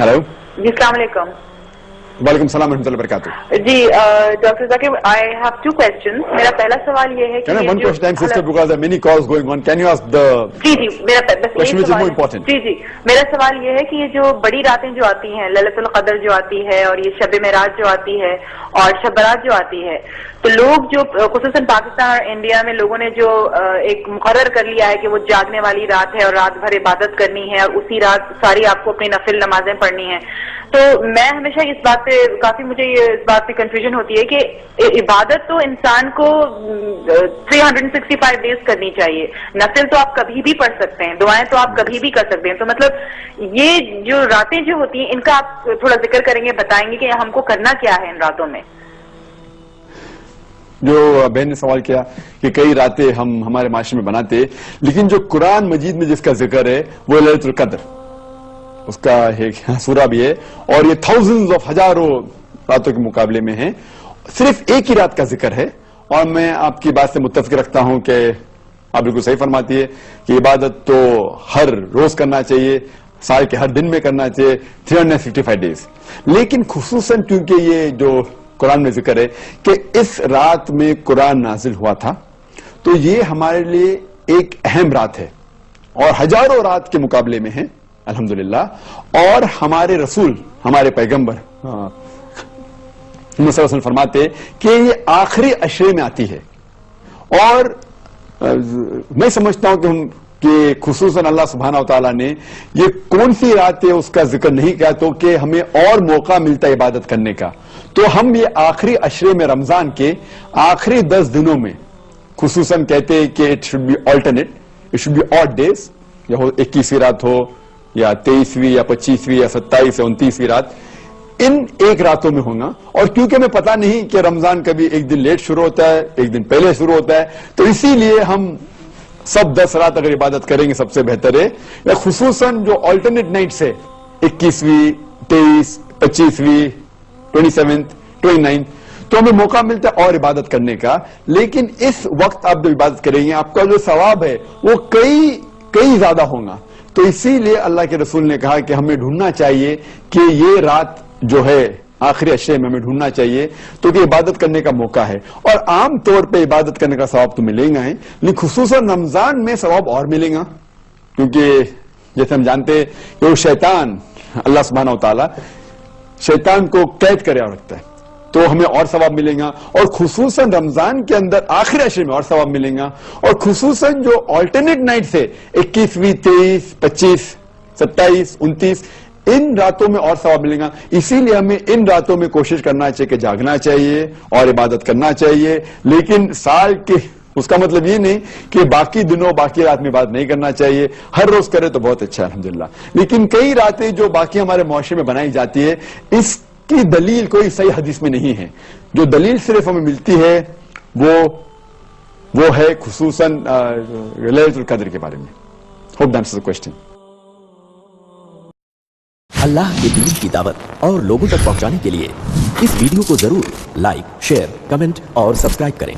Hello जी, अस्सलाम वालेकुम। वालेकुम सलाम रहमतुल्लाहि वबरकातुहू। जी doctor Zakir, I have two questions. मेरा पहला सवाल ये है कि Can I one question time, sister, because there are many calls going on. Can you ask the जी मेरा बस question यही which is सवाल more है। important? जी मेरा सवाल ये है कि ये जो बड़ी रातें जो आती हैं, लैलतुल क़द्र जो आती है और ये शब मेराज जो आती है और शब बारात जो आती है, तो लोग जो खुसूसन पाकिस्तान और इंडिया में लोगों ने जो एक मुकर्रर कर लिया है कि वो जागने वाली रात है और रात भर इबादत करनी है और उसी रात सारी आपको अपनी नफिल नमाजें पढ़नी है। तो मैं हमेशा इस बात पे काफी मुझे इस बात पे कंफ्यूजन होती है कि इबादत तो इंसान को 365 डेज करनी चाहिए, नफिल तो आप कभी भी पढ़ सकते हैं, दुआएं तो आप कभी भी कर सकते हैं। तो मतलब ये जो रातें जो होती हैं इनका आप थोड़ा जिक्र करेंगे, बताएंगे कि हमको करना क्या है इन रातों में। जो बहन ने सवाल किया कि कई रातें हम हमारे माशरे में बनाते, लेकिन जो कुरान मजीद में जिसका जिक्र है वो लैलतुल क़द्र, उसका एक सूरा भी है और ये थाउजेंड्स ऑफ हजारों रातों के मुकाबले में है। सिर्फ एक ही रात का जिक्र है और मैं आपकी बात से मुत्तफिक रखता हूं कि आप बिल्कुल सही फरमाती है कि इबादत तो हर रोज करना चाहिए, साल के हर दिन में करना चाहिए, 365 डेज। लेकिन खुसूसन क्योंकि ये जो कुरान में जिक्र है कि इस रात में कुरान नाजिल हुआ था, तो ये हमारे लिए एक अहम रात है और हजारों रात के मुकाबले में है अल्हम्दुलिल्लाह। और हमारे रसूल, हमारे पैगंबर फरमाते कि ये आखिरी अशरे में आती है। और मैं समझता हूं कि खुसूसन अल्लाह सुब्हानहू व तआला ने ये कौन सी रात है उसका जिक्र नहीं किया तो कि हमें और मौका मिलता है इबादत करने का। तो हम ये आखिरी अशरे में, रमजान के आखिरी 10 दिनों में खुसूसन कहते हैं कि it should be alternate, it should be odd days, या 21वीं रात हो या 23वीं या 25वीं या 27 या 29वीं रात, इन एक रातों में होगा। और क्योंकि हमें पता नहीं कि रमजान कभी एक दिन लेट शुरू होता है, एक दिन पहले शुरू होता है, तो इसीलिए हम सब 10 रात अगर इबादत करेंगे सबसे बेहतर है। या खुसूसन जो ऑल्टरनेट नाइट्स है, 21वीं, 23, 25वीं, 27, 29, तो हमें मौका मिलता है और इबादत करने का। लेकिन इस वक्त आप जो इबादत करेंगे आपका जो सवाब है वो कई ज्यादा होगा। तो इसीलिए अल्लाह के रसूल ने कहा कि हमें ढूंढना चाहिए कि ये रात जो है आखिरी अशरे में हमें ढूंढना चाहिए तो कि इबादत करने का मौका है। और आम तौर पे इबादत करने का सवाब तो मिलेगा ही, लेकिन खुसूसन रमजान में सवाब और मिलेगा, क्योंकि जैसे हम जानते हैं कि वो शैतान, अल्लाह सुब्हानहू व तआला शैतान को कैद करे और रखता है, तो हमें और सवाब मिलेगा। और खुसूसन रमजान के अंदर आखिरी अशरे में और सवाब मिलेगा। और खुसूसन जो ऑल्टरनेट नाइट से 21वीं, 23, 25, 27, 29, इन रातों में और सवाब मिलेगा। इसीलिए हमें इन रातों में कोशिश करना चाहिए कि जागना चाहिए और इबादत करना चाहिए। लेकिन साल के उसका मतलब ये नहीं कि बाकी दिनों बाकी रात में इबादत नहीं करना चाहिए, हर रोज करे तो बहुत अच्छा है अल्हम्दुलिल्लाह। लेकिन कई रातें जो बाकी हमारे मुआशरे में बनाई जाती है, इसकी दलील कोई सही हदीस में नहीं है। जो दलील सिर्फ हमें मिलती है वो है खुसूसन लैलतुल क़द्र के बारे में। Hope that answers the question. अल्लाह के दीन की दावत और लोगों तक पहुंचाने के लिए इस वीडियो को जरूर लाइक, शेयर, कमेंट और सब्सक्राइब करें।